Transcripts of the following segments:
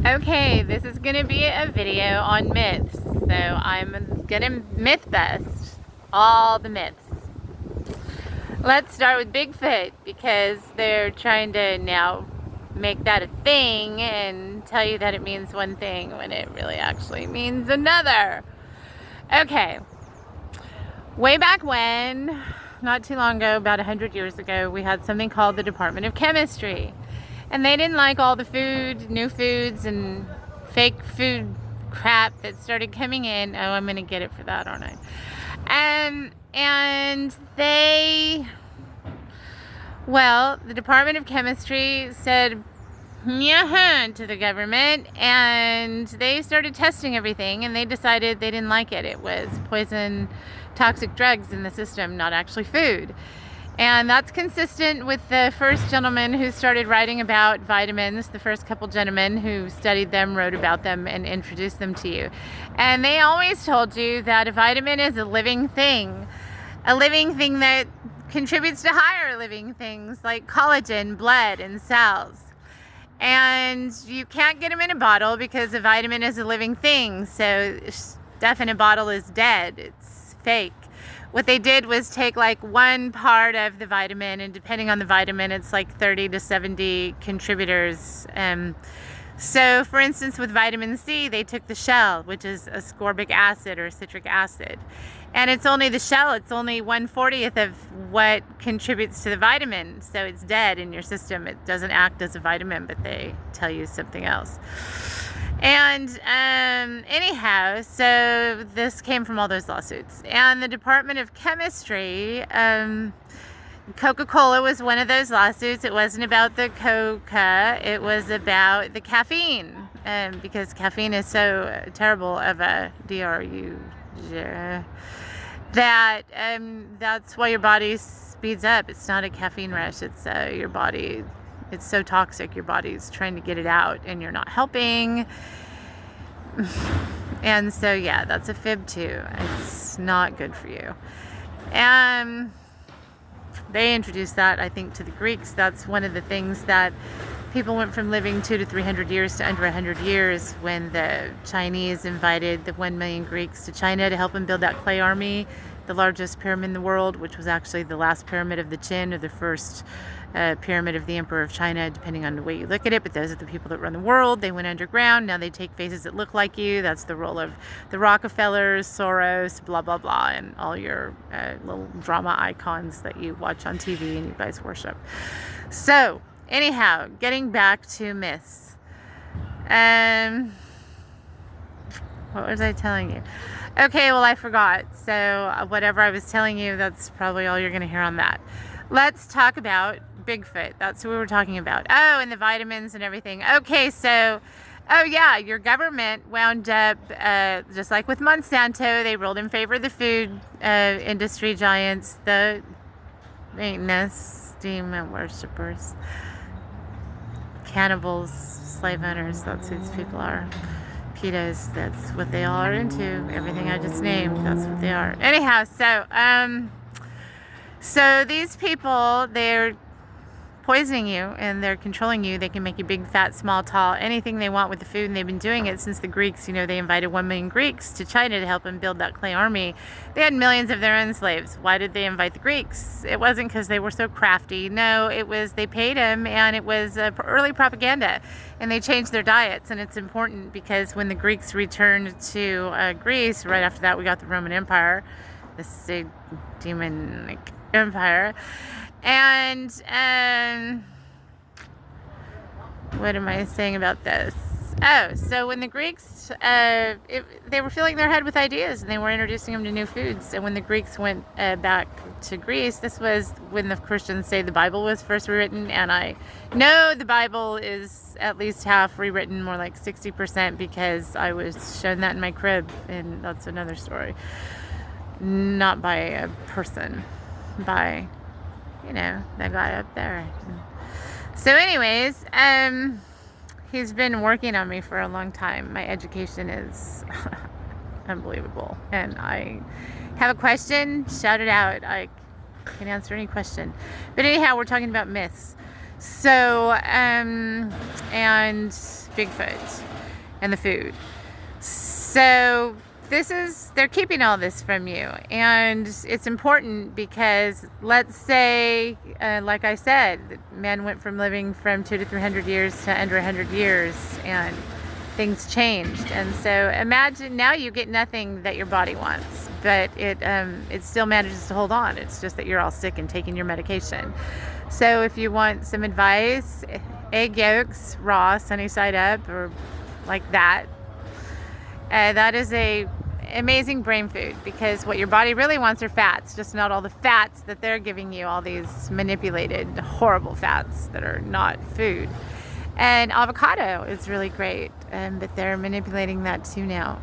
Okay, this is going to be a video on myths. So I'm going to myth bust all the myths. Let's start with Bigfoot because they're trying to now make that a thing and tell you that it means one thing when it really actually means another. Okay, way back when, not too long ago, about 100 years ago, we had something called the Department of Chemistry. And they didn't like all the food, new foods, and fake food crap that started coming in. Oh, I'm going to get it for that, aren't I? And the Department of Chemistry said, yeah, to the government, and they started testing everything, and they decided they didn't like it. It was poison, toxic drugs in the system, not actually food. And that's consistent with the first gentleman who started writing about vitamins, the first couple gentlemen who studied them, wrote about them, and introduced them to you. And they always told you that a vitamin is a living thing that contributes to higher living things like collagen, blood, and cells. And you can't get them in a bottle because a vitamin is a living thing. So stuff in a bottle is dead. It's fake. What they did was take like one part of the vitamin, and depending on the vitamin, it's like 30 to 70 contributors. So for instance, with vitamin C, they took the shell, which is ascorbic acid or citric acid. And it's only the shell, it's only 1/40th of what contributes to the vitamin. So it's dead in your system. It doesn't act as a vitamin, but they tell you something else. And anyhow, so this came from all those lawsuits. And the Department of Chemistry, Coca-Cola was one of those lawsuits. It wasn't about the coca, it was about the caffeine. Because caffeine is so terrible of a DRU that that's why your body speeds up. It's not a caffeine rush, it's your body. It's so toxic, your body's trying to get it out, and you're not helping. And so, yeah, that's a fib too. It's not good for you. And they introduced that, I think, to the Greeks. That's one of the things that people went from living 200 to 300 years to under 100 years when the Chinese invited the 1 million Greeks to China to help them build that clay army, the largest pyramid in the world, which was actually the last pyramid of the Qin, or the first pyramid of the Emperor of China, depending on the way you look at it. But those are the people that run the world. They went underground. Now they take faces that look like you. That's the role of the Rockefellers, Soros, blah, blah, blah, and all your little drama icons that you watch on TV and you guys worship. So, anyhow, getting back to myths. What was I telling you? Okay, well, I forgot. So whatever I was telling you, that's probably all you're going to hear on that. Let's talk about Bigfoot. That's what we were talking about. Oh, and the vitamins and everything. Okay, so, oh yeah, your government wound up, just like with Monsanto, they ruled in favor of the food industry giants, the maintenance, demon worshippers, cannibals, slave owners. That's who these people are. Pedos, that's what they all are into. Everything I just named, that's what they are. Anyhow, so these people, they're poisoning you and they're controlling you. They can make you big, fat, small, tall, anything they want with the food, and they've been doing it since the Greeks. You know, they invited 1 million Greeks to China to help them build that clay army. They had millions of their own slaves. Why did they invite the Greeks? It wasn't because they were so crafty. No, it was they paid them, and it was early propaganda. And they changed their diets, and it's important because when the Greeks returned to Greece, right after that we got the Roman Empire, the demonic empire. And what am I saying about this? Oh, so when the Greeks, they were filling their head with ideas, and they were introducing them to new foods. And when the Greeks went back to Greece, this was when the Christians say the Bible was first rewritten. And I know the Bible is at least half rewritten, more like 60%, because I was shown that in my crib, and that's another story. Not by a person, by, you know, that guy up there. So anyways, he's been working on me for a long time. My education is unbelievable. And I have a question, shout it out. I can answer any question. But anyhow, we're talking about myths. So, and Bigfoot and the food. So they're keeping all this from you, and it's important because let's say, like I said, man went from living from 200 to 300 years to under 100 years, and things changed. And so imagine now you get nothing that your body wants, but it still manages to hold on. It's just that you're all sick and taking your medication. So if you want some advice, egg yolks, raw, sunny side up, or like that, that is a amazing brain food, because what your body really wants are fats, just not all the fats that they're giving you, all these manipulated, horrible fats that are not food. And avocado is really great, but they're manipulating that too now.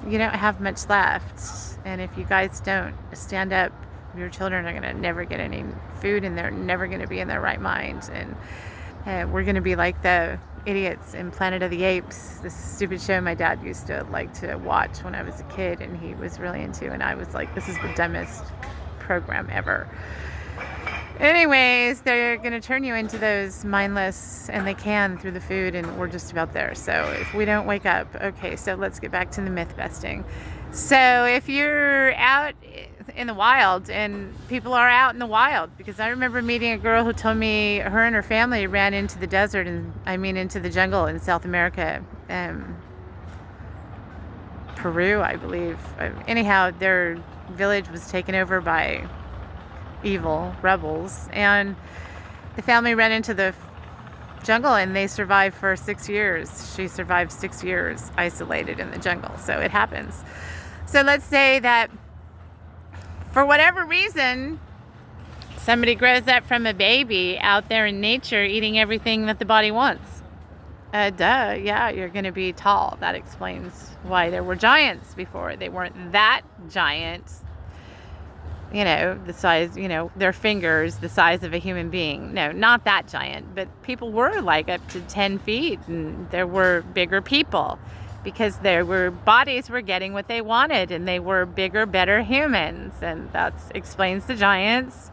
You don't have much left, and if you guys don't stand up, your children are going to never get any food, and they're never going to be in their right mind. And we're going to be like the idiots in Planet of the Apes, this stupid show my dad used to like to watch when I was a kid, and he was really into, and I was like, this is the dumbest program ever. Anyways, they're going to turn you into those mindless, and they can through the food, and we're just about there. So if we don't wake up, okay, so let's get back to the myth busting. So if you're out in the wild, and people are out in the wild, because I remember meeting a girl who told me her and her family ran into the desert, into the jungle in South America, Peru, I believe. Anyhow, their village was taken over by evil rebels, and the family ran into the jungle, and they survived for 6 years. She survived 6 years isolated in the jungle. So it happens. So let's say that for whatever reason, somebody grows up from a baby out there in nature eating everything that the body wants. Yeah, you're going to be tall. That explains why there were giants before. They weren't that giant, the size, their fingers, the size of a human being. No, not that giant, but people were like up to 10 feet, and there were bigger people because bodies were getting what they wanted, and they were bigger, better humans, and that explains the giants.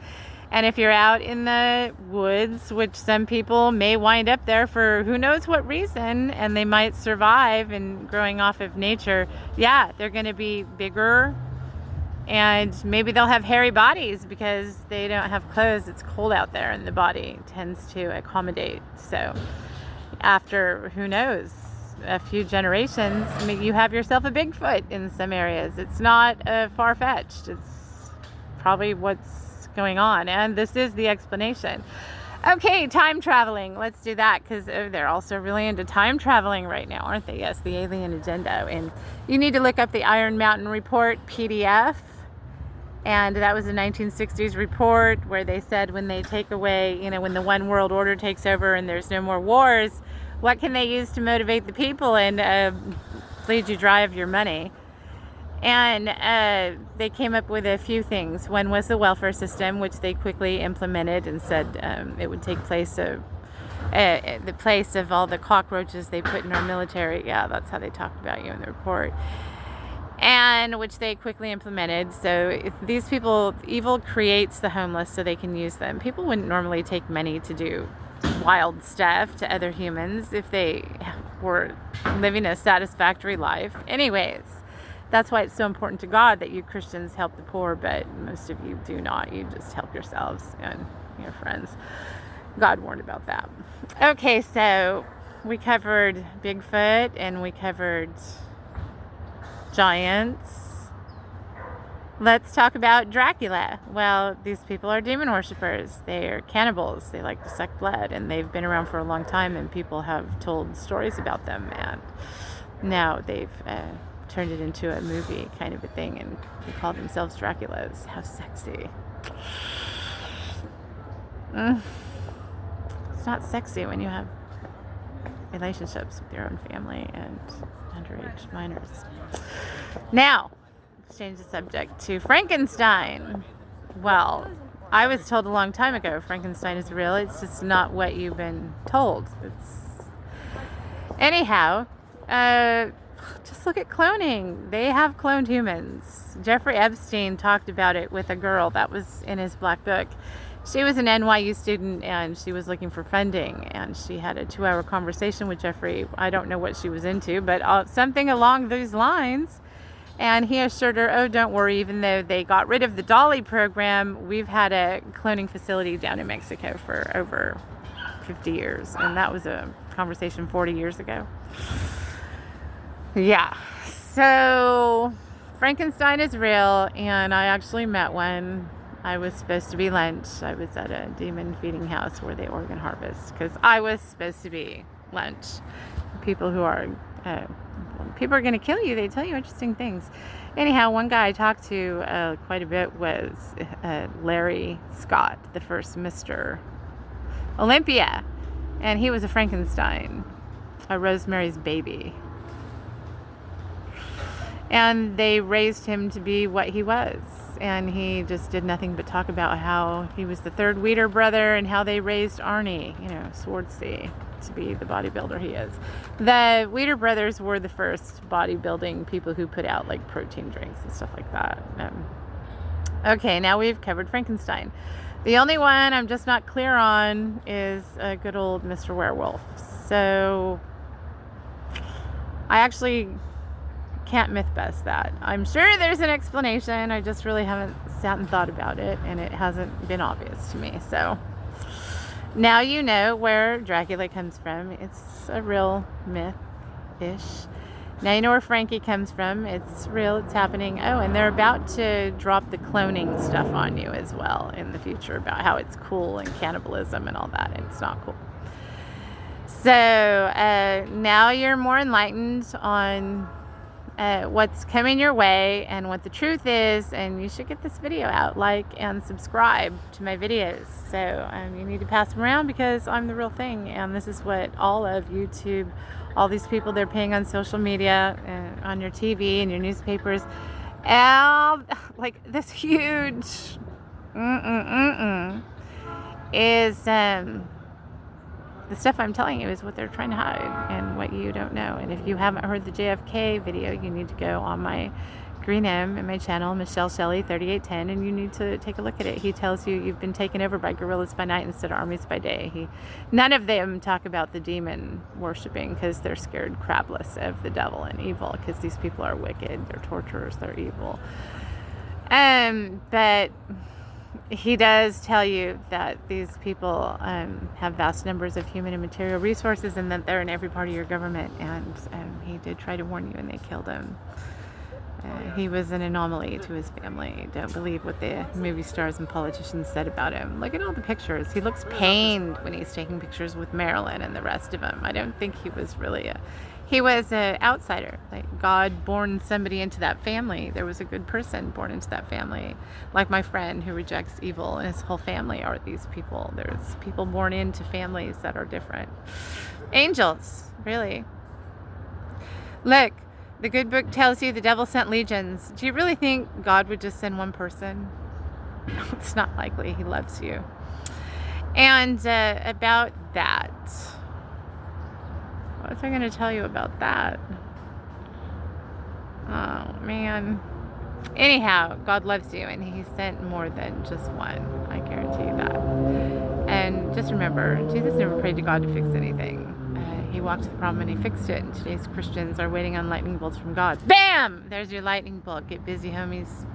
And if you're out in the woods, which some people may wind up there for who knows what reason, and they might survive and growing off of nature, yeah, they're going to be bigger, and maybe they'll have hairy bodies because they don't have clothes. It's cold out there, and the body tends to accommodate. So after, who knows, a few generations, you have yourself a Bigfoot in some areas. It's not far-fetched. It's probably what's going on, and this is the explanation. Okay, time traveling. Let's do that, because they're also really into time traveling right now, aren't they? Yes, the alien agenda. And you need to look up the Iron Mountain Report PDF. And that was a 1960s report where they said when they take away, when the one world order takes over and there's no more wars, what can they use to motivate the people and bleed you dry of your money? And they came up with a few things. One was the welfare system, which they quickly implemented and said it would take place of the place of all the cockroaches they put in our military. Yeah, that's how they talked about you in the report. And which they quickly implemented. So if these people, evil creates the homeless so they can use them. People wouldn't normally take money to do wild stuff to other humans if they were living a satisfactory life. Anyways, that's why it's so important to God that you Christians help the poor, but most of you do not. You just help yourselves and your friends. God warned about that. Okay, so we covered Bigfoot, and we covered giants. Let's talk about Dracula. Well, these people are demon worshippers. They are cannibals. They like to suck blood, and they've been around for a long time, and people have told stories about them, and now they've turned it into a movie kind of a thing, and they call themselves Draculas. How sexy. It's not sexy when you have relationships with your own family and underage minors. Now, let's change the subject to Frankenstein. Well, I was told a long time ago Frankenstein is real. It's just not what you've been told. Anyhow, just look at cloning. They have cloned humans. Jeffrey Epstein talked about it with a girl that was in his black book. She was an NYU student, and she was looking for funding, and she had a 2-hour conversation with Jeffrey. I don't know what she was into, but something along those lines. And he assured her, oh, don't worry, even though they got rid of the Dolly program, we've had a cloning facility down in Mexico for over 50 years. And that was a conversation 40 years ago. Yeah. So Frankenstein is real, and I actually met one. I was supposed to be lunch. I was at a demon feeding house where they organ harvest, because I was supposed to be lunch. People are going to kill you. They tell you interesting things. Anyhow, one guy I talked to quite a bit was Larry Scott, the first Mr. Olympia. And he was a Frankenstein, a Rosemary's Baby. And they raised him to be what he was. And he just did nothing but talk about how he was the third Weeder brother and how they raised Arnie, Swartzy, to be the bodybuilder he is. The Weeder brothers were the first bodybuilding people who put out like protein drinks and stuff like that. Okay, now we've covered Frankenstein. The only one I'm just not clear on is a good old Mr. Werewolf. So I actually can't myth bust that. I'm sure there's an explanation. I just really haven't sat and thought about it, and it hasn't been obvious to me. So now you know where Dracula comes from. It's a real myth-ish. Now you know where Frankie comes from. It's real. It's happening. Oh, and they're about to drop the cloning stuff on you as well in the future about how it's cool and cannibalism and all that, and it's not cool. So now you're more enlightened on what's coming your way and what the truth is, and you should get this video out, like and subscribe to my videos. So you need to pass them around, because I'm the real thing, and this is what all of YouTube, all these people they're paying on social media and on your TV and your newspapers, and like this huge is the stuff I'm telling you is what they're trying to hide and what you don't know. And if you haven't heard the JFK video, you need to go on my Green M and my channel, Michelle Shelley 3810, and you need to take a look at it. He tells you you've been taken over by gorillas by night instead of armies by day. None of them talk about the demon worshipping, because they're scared crapless of the devil and evil, because these people are wicked, they're torturers, they're evil. But he does tell you that these people have vast numbers of human and material resources, and that they're in every part of your government. And he did try to warn you, and they killed him. He was an anomaly to his family. Don't believe what the movie stars and politicians said about him. Look at all the pictures. He looks pained when he's taking pictures with Marilyn and the rest of them. I don't think he was really he was an outsider. Like, God born somebody into that family. There was a good person born into that family. Like my friend who rejects evil, and his whole family are these people. There's people born into families that are different. Angels, really. Look, the good book tells you the devil sent legions. Do you really think God would just send one person? No, it's not likely. He loves you. And about that, what was I going to tell you about that? Oh, man. Anyhow, God loves you, and he sent more than just one. I guarantee you that. And just remember, Jesus never prayed to God to fix anything. He walked the problem and he fixed it. And today's Christians are waiting on lightning bolts from God. Bam! There's your lightning bolt. Get busy, homies.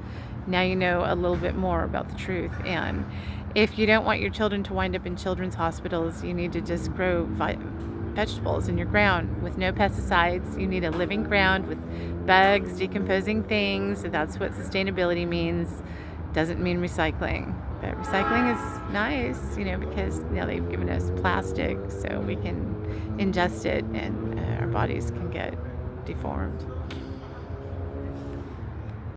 Now you know a little bit more about the truth. And if you don't want your children to wind up in children's hospitals, you need to just grow vegetables in your ground with no pesticides. You need a living ground with bugs, decomposing things. That's what sustainability means. Doesn't mean recycling. But recycling is nice, because they've given us plastic so we can ingest it, and our bodies can get deformed.